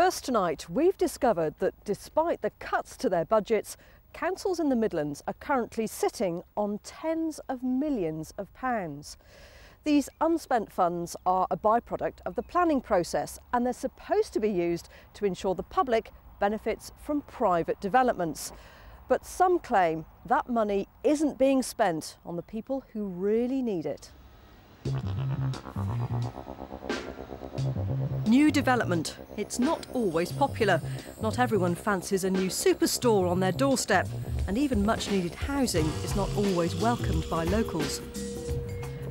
First tonight, we've discovered that despite the cuts to their budgets, councils in the Midlands are currently sitting on tens of millions of pounds. These unspent funds are a byproduct of the planning process, and they're supposed to be used to ensure the public benefits from private developments. But some claim that money isn't being spent on the people who really need it. New development. It's not always popular. Not everyone fancies a new superstore on their doorstep, and even much needed housing is not always welcomed by locals.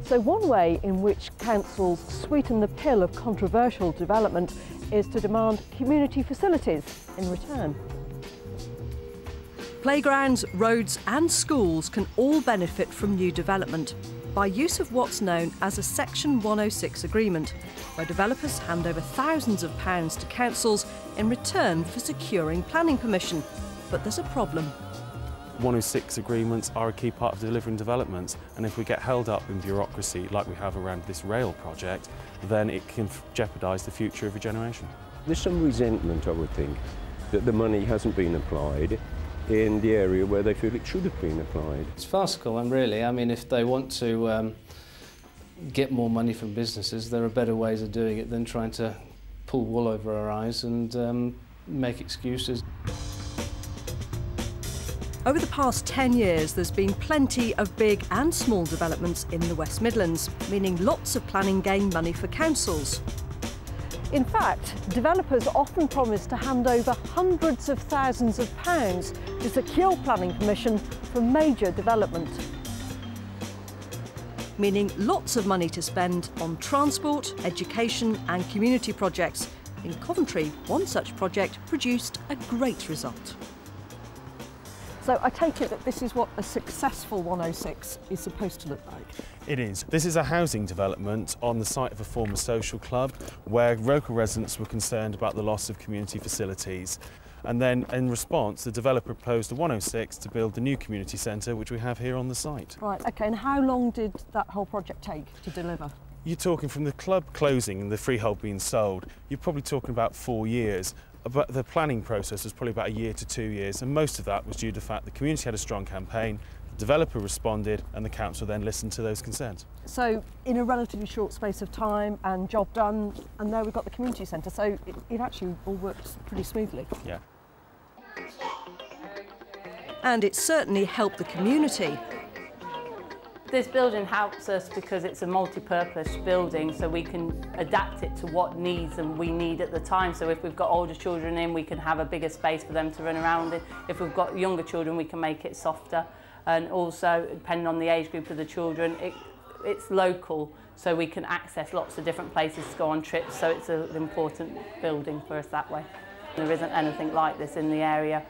So one way in which councils sweeten the pill of controversial development is to demand community facilities in return. Playgrounds, roads and schools can all benefit from new development by use of what's known as a Section 106 agreement, where developers hand over thousands of pounds to councils in return for securing planning permission. But there's a problem. 106 agreements are a key part of delivering developments, and if we get held up in bureaucracy like we have around this rail project, then it can jeopardise the future of a generation. There's some resentment, I would think, that the money hasn't been applied in the area where they feel it should have been applied. It's farcical, and really, I mean, if they want to get more money from businesses, there are better ways of doing it than trying to pull wool over our eyes and make excuses. Over the past 10 years, there's been plenty of big and small developments in the West Midlands, meaning lots of planning gain money for councils. In fact, developers often promise to hand over hundreds of thousands of pounds to secure planning permission for major development. Meaning lots of money to spend on transport, education and community projects. In Coventry, one such project produced a great result. So I take it that this is what a successful 106 is supposed to look like. It is. This is a housing development on the site of a former social club where local residents were concerned about the loss of community facilities. And then in response, the developer proposed a 106 to build the new community centre, which we have here on the site. Right, OK, and how long did that whole project take to deliver? You're talking from the club closing and the freehold being sold, you're probably talking about 4 years. But the planning process was probably about a year to 2 years, and most of that was due to the fact the community had a strong campaign, the developer responded, and the council then listened to those concerns. So in a relatively short space of time and job done, and there we've got the community centre, so it actually all worked pretty smoothly. Yeah. And it certainly helped the community. This building helps us because it's a multi-purpose building, so we can adapt it to what needs and we need at the time. So if we've got older children in, we can have a bigger space for them to run around in. If we've got younger children, we can make it softer. And also, depending on the age group of the children, it's local, so we can access lots of different places to go on trips. So it's an important building for us that way. There isn't anything like this in the area.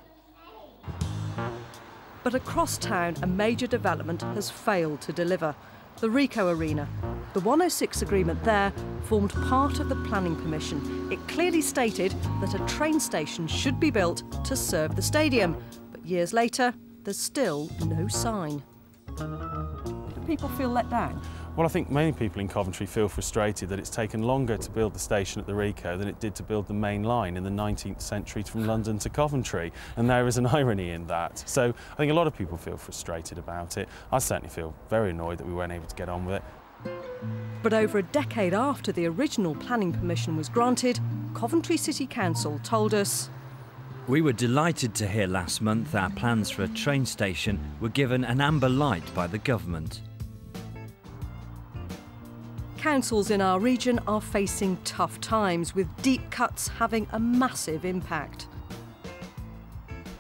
But across town, a major development has failed to deliver. The Rico Arena. The 106 agreement there formed part of the planning permission. It clearly stated that a train station should be built to serve the stadium. But years later, there's still no sign. Do people feel let down? Well, I think many people in Coventry feel frustrated that it's taken longer to build the station at the Rico than it did to build the main line in the 19th century from London to Coventry, and there is an irony in that. So I think a lot of people feel frustrated about it. I certainly feel very annoyed that we weren't able to get on with it. But over a decade after the original planning permission was granted, Coventry City Council told us, "We were delighted to hear last month our plans for a train station were given an amber light by the government." Councils in our region are facing tough times, with deep cuts having a massive impact.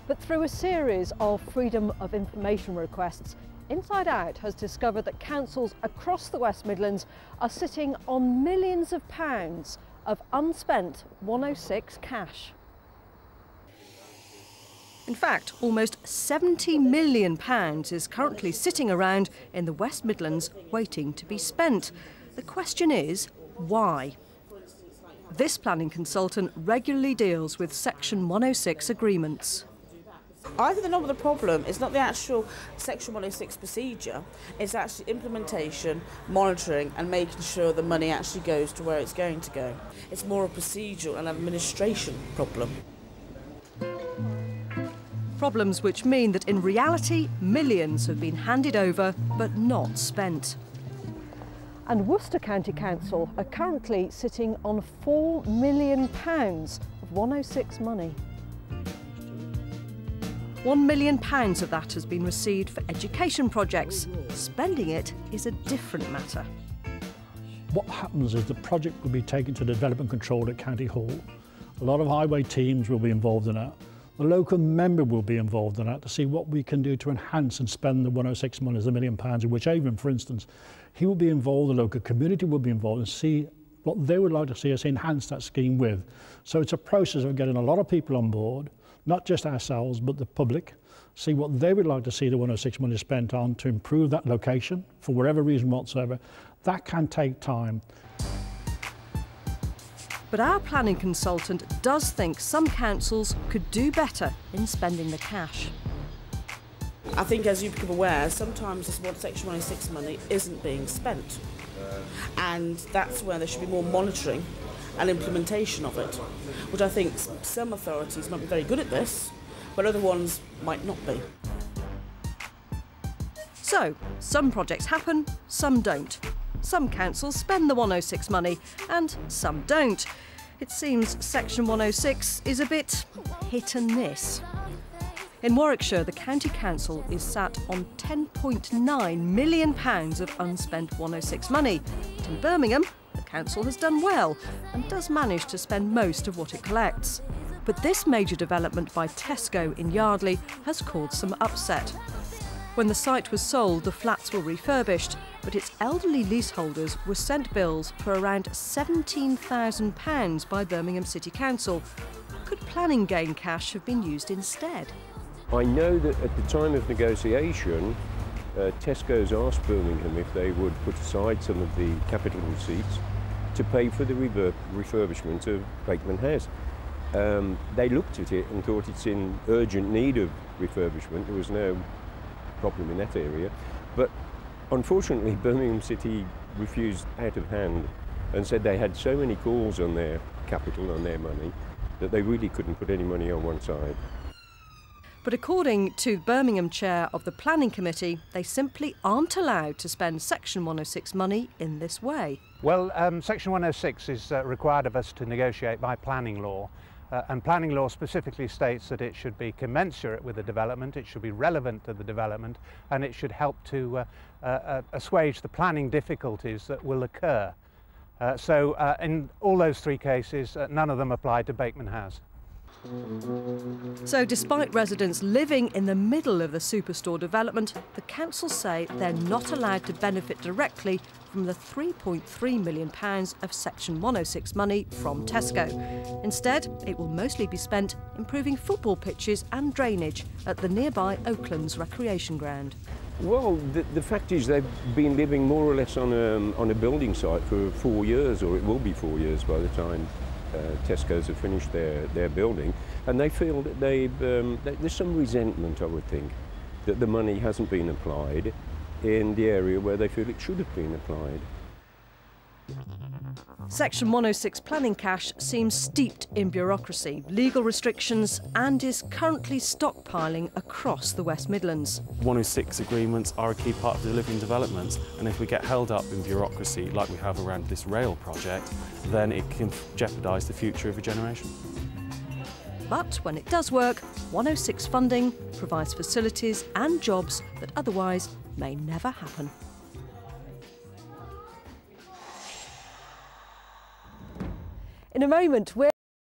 But through a series of freedom of information requests, Inside Out has discovered that councils across the West Midlands are sitting on millions of pounds of unspent 106 cash. In fact, almost £70 million is currently sitting around in the West Midlands waiting to be spent. The question is, why? This planning consultant regularly deals with Section 106 agreements. I think the nub of the problem is not the actual Section 106 procedure, it's actually implementation, monitoring and making sure the money actually goes to where it's going to go. It's more a procedural and administration problem. Problems which mean that in reality, millions have been handed over but not spent. And Worcester County Council are currently sitting on £4 million of 106 money. £1 million of that has been received for education projects. Spending it is a different matter. What happens is the project will be taken to the development control at County Hall. A lot of highway teams will be involved in that. The local member will be involved in that to see what we can do to enhance and spend the 106 money, as £1 million, in which Avon, for instance, he will be involved, the local community will be involved and see what they would like to see us enhance that scheme with. So it's a process of getting a lot of people on board, not just ourselves, but the public, see what they would like to see the 106 money spent on to improve that location for whatever reason whatsoever. That can take time. But our planning consultant does think some councils could do better in spending the cash. I think, as you become aware, sometimes this Section 106 money isn't being spent. And that's where there should be more monitoring and implementation of it, which I think some authorities might be very good at this, but other ones might not be. So, some projects happen, some don't. Some councils spend the 106 money and some don't. It seems Section 106 is a bit hit and miss. In Warwickshire, the County Council is sat on £10.9 million of unspent 106 money. But in Birmingham, the council has done well and does manage to spend most of what it collects. But this major development by Tesco in Yardley has caused some upset. When the site was sold, the flats were refurbished, but its elderly leaseholders were sent bills for around £17,000 by Birmingham City Council. Could planning gain cash have been used instead? I know that at the time of negotiation, Tesco's asked Birmingham if they would put aside some of the capital receipts to pay for the refurbishment of Bateman House. They looked at it and thought it's in urgent need of refurbishment. There was no problem in that area. But unfortunately, Birmingham City refused out of hand and said they had so many calls on their capital, on their money, that they really couldn't put any money on one side. But according to Birmingham chair of the Planning Committee, they simply aren't allowed to spend Section 106 money in this way. Well, Section 106 is required of us to negotiate by planning law. And planning law specifically states that it should be commensurate with the development, it should be relevant to the development, and it should help to assuage the planning difficulties that will occur. So in all those three cases, none of them apply to Bateman House. So despite residents living in the middle of the superstore development, the council say they're not allowed to benefit directly from the £3.3 million of Section 106 money from Tesco. Instead, it will mostly be spent improving football pitches and drainage at the nearby Oaklands recreation ground. Well, the fact is they've been living more or less on a building site for 4 years, or it will be 4 years by the time Tesco's have finished their building, and they feel that there's some resentment, I would think, that the money hasn't been applied in the area where they feel it should have been applied. Section 106 planning cash seems steeped in bureaucracy, legal restrictions, and is currently stockpiling across the West Midlands. 106 agreements are a key part of delivering developments, and if we get held up in bureaucracy like we have around this rail project, then it can jeopardise the future of a generation. But when it does work, 106 funding provides facilities and jobs that otherwise may never happen. In a moment, we're